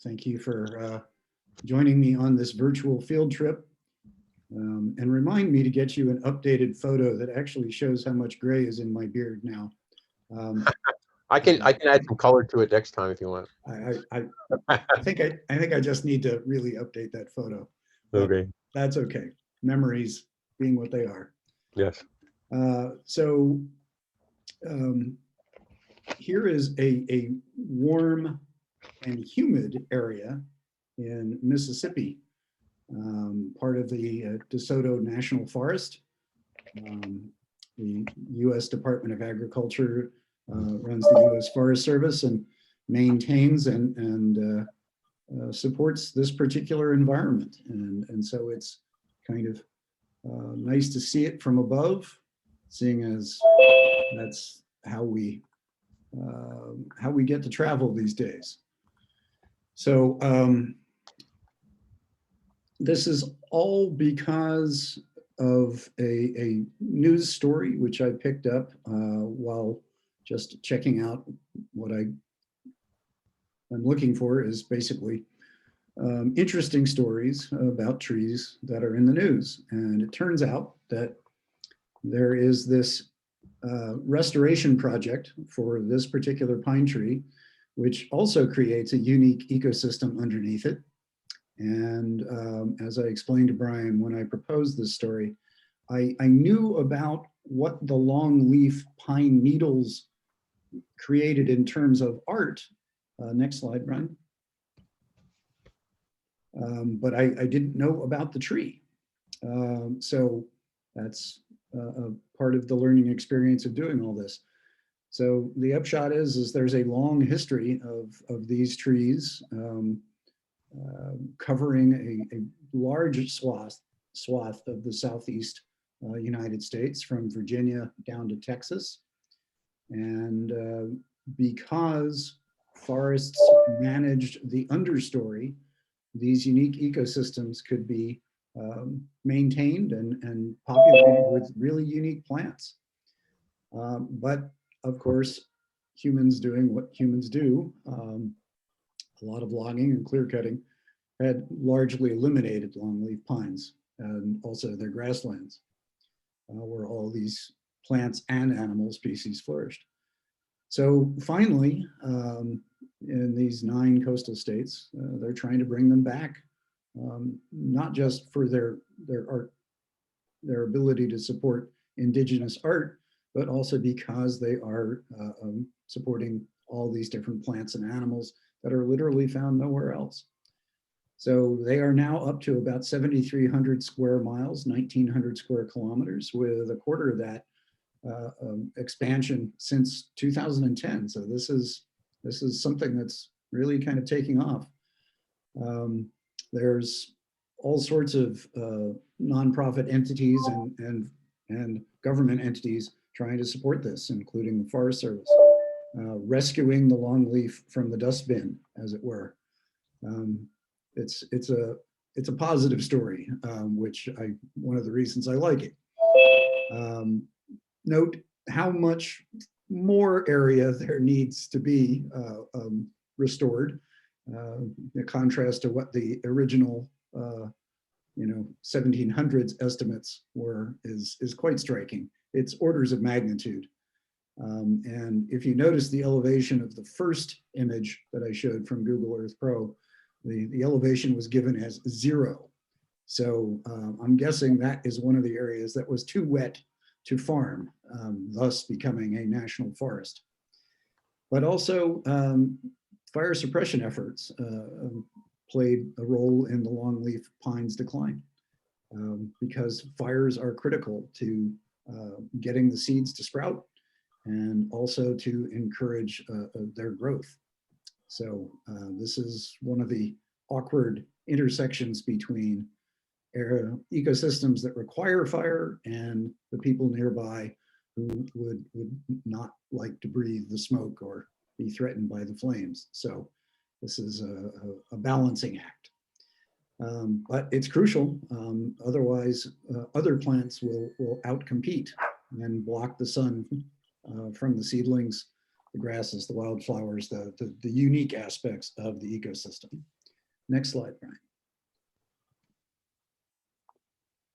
Thank you for joining me on this virtual field trip. And remind me to get you an updated photo that actually shows how much gray is in my beard now. I can add some color to it next time if you want. I think I just need to really update that photo. But Okay. that's okay. Memories being what they are. Yes. Here is a warm and humid area in Mississippi, part of the DeSoto National Forest. The U.S. Department of Agriculture runs the U.S. Forest Service and maintains and supports this particular environment. And so it's kind of nice to see it from above, seeing as that's how we get to travel these days. So this is all because of a news story which I picked up while just checking out what I'm looking for is basically interesting stories about trees that are in the news. And it turns out that there is this restoration project for this particular pine tree, which also creates a unique ecosystem underneath it. And as I explained to Brian when I proposed this story, I knew about what the longleaf pine needles created in terms of art. Next slide, Brian. But I didn't know about the tree. So that's a part of the learning experience of doing all this. So the upshot is there's a long history of these trees covering a large swath of the southeast United States, from Virginia down to Texas. And because forests managed the understory, these unique ecosystems could be maintained and populated with really unique plants. But of course, humans doing what humans do, a lot of logging and clear cutting had largely eliminated longleaf pines and also their grasslands, where all these plants and animal species flourished. So finally, in these 9 coastal states, they're trying to bring them back, not just for their art, their ability to support indigenous art, but also because they are supporting all these different plants and animals that are literally found nowhere else. So they are now up to about 7,300 square miles, 1,900 square kilometers, with a quarter of that expansion since 2010. So this is something that's really kind of taking off. There's all sorts of nonprofit entities and government entities trying to support this, including the Forest Service, rescuing the longleaf from the dustbin, as it were. It's a positive story, which one of the reasons I like it. Note how much more area there needs to be restored, in contrast to what the original 1700s estimates were, is quite striking. It's orders of magnitude. And if you notice the elevation of the first image that I showed from Google Earth Pro, the elevation was given as 0. So I'm guessing that is one of the areas that was too wet to farm, thus becoming a national forest. But also fire suppression efforts played a role in the longleaf pine's decline, because fires are critical to getting the seeds to sprout and also to encourage their growth. So this is one of the awkward intersections between ecosystems that require fire and the people nearby who would not like to breathe the smoke or be threatened by the flames. So this is a balancing act. But it's crucial. Otherwise, other plants will outcompete and block the sun from the seedlings grasses, the wildflowers, the unique aspects of the ecosystem. Next slide, Brian.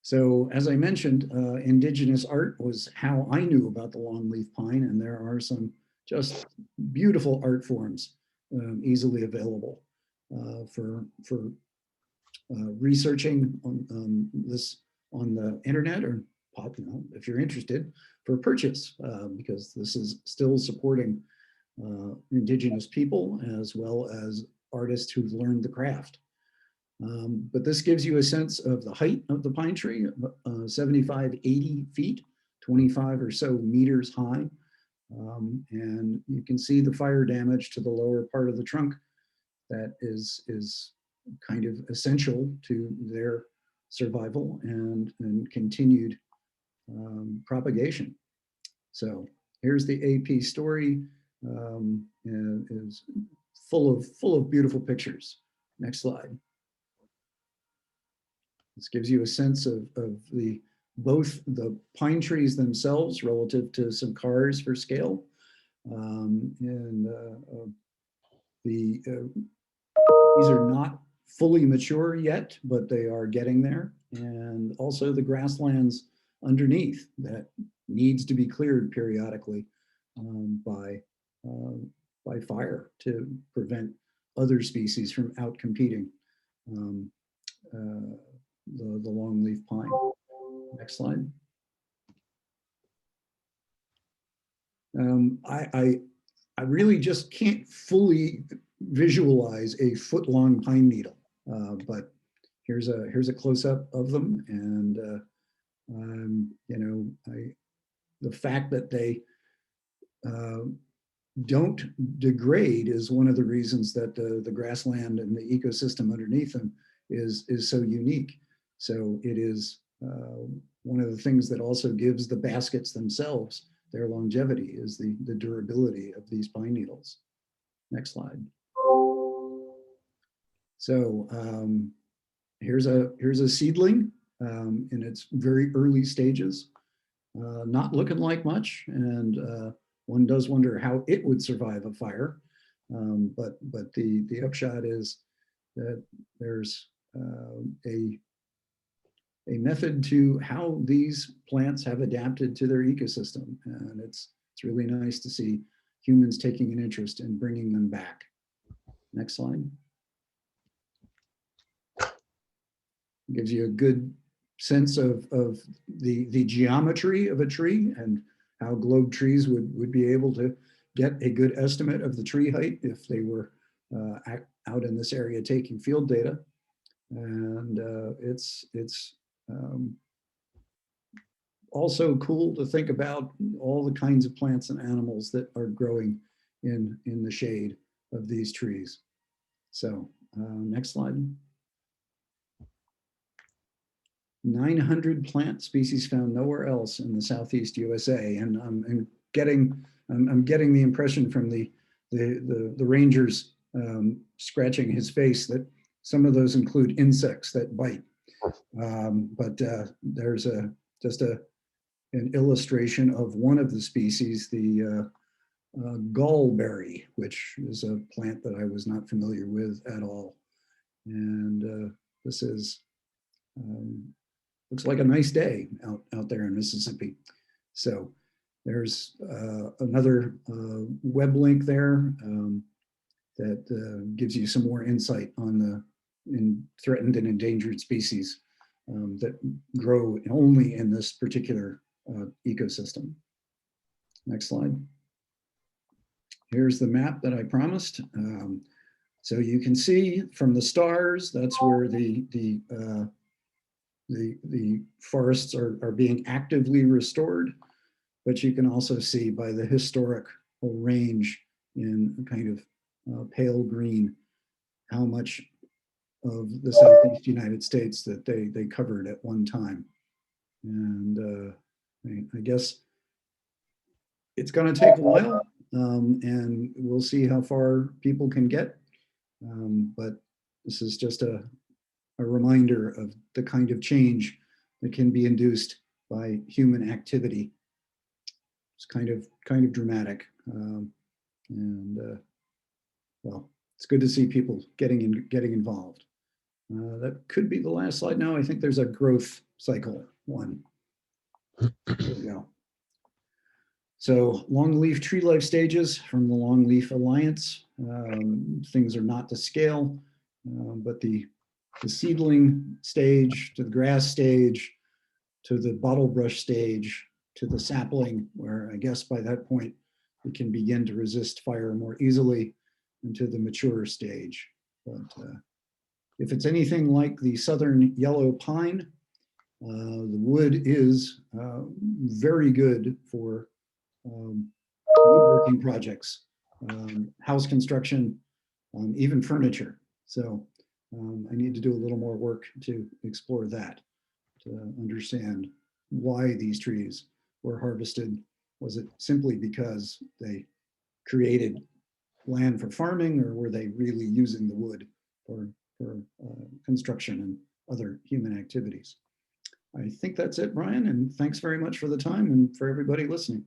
So as I mentioned, indigenous art was how I knew about the longleaf pine, and there are some just beautiful art forms easily available for researching on this on the internet, or if you're interested, for purchase, because this is still supporting indigenous people as well as artists who've learned the craft. But this gives you a sense of the height of the pine tree, 75, 80 feet, 25 or so meters high. And you can see the fire damage to the lower part of the trunk that is kind of essential to their survival and continued propagation. So here's the AP story, is full of beautiful pictures. Next slide. This gives you a sense of both the pine trees themselves relative to some cars for scale, these are not fully mature yet, but they are getting there, and also the grasslands underneath that needs to be cleared periodically by fire to prevent other species from outcompeting the longleaf pine. Next slide. I really just can't fully visualize a foot-long pine needle, but here's a close-up of them, and the fact that they don't degrade is one of the reasons that the grassland and the ecosystem underneath them is so unique. So it is one of the things that also gives the baskets themselves their longevity, is the durability of these pine needles. Next slide. So here's a seedling in its very early stages, not looking like much, and one does wonder how it would survive a fire. But the upshot is that there's a method to how these plants have adapted to their ecosystem, and it's really nice to see humans taking an interest in bringing them back. Next slide. Gives you a good sense of the geometry of a tree and how globe trees would be able to get a good estimate of the tree height if they were out in this area taking field data. And it's also cool to think about all the kinds of plants and animals that are growing in the shade of these trees. So next slide. 900 plant species found nowhere else in the Southeast USA, and I'm getting the impression from the rangers scratching his face that some of those include insects that bite. But there's just an illustration of one of the species, the gallberry, which is a plant that I was not familiar with at all. And this is looks like a nice day out there in Mississippi. So there's another web link there that gives you some more insight on the threatened and endangered species that grow only in this particular ecosystem. Next slide. Here's the map that I promised. So you can see from the stars, that's where the forests are being actively restored, but you can also see by the historical range in kind of pale green how much of the Southeast United States that they covered at one time. And I guess it's going to take a while, and we'll see how far people can get. But this is just a reminder of the kind of change that can be induced by human activity. It's kind of dramatic. And well, it's good to see people getting involved. That could be the last slide now. I think there's a growth cycle one. There we go. So longleaf tree life stages from the Longleaf Alliance. Things are not to scale, but the seedling stage to the grass stage to the bottle brush stage to the sapling, where I guess by that point it can begin to resist fire more easily, and to the mature stage. But if it's anything like the southern yellow pine, the wood is very good for woodworking projects, house construction, even furniture. So I need to do a little more work to explore that, to understand why these trees were harvested. Was it simply because they created land for farming, or were they really using the wood for construction and other human activities? I think that's it, Brian, and thanks very much for the time and for everybody listening.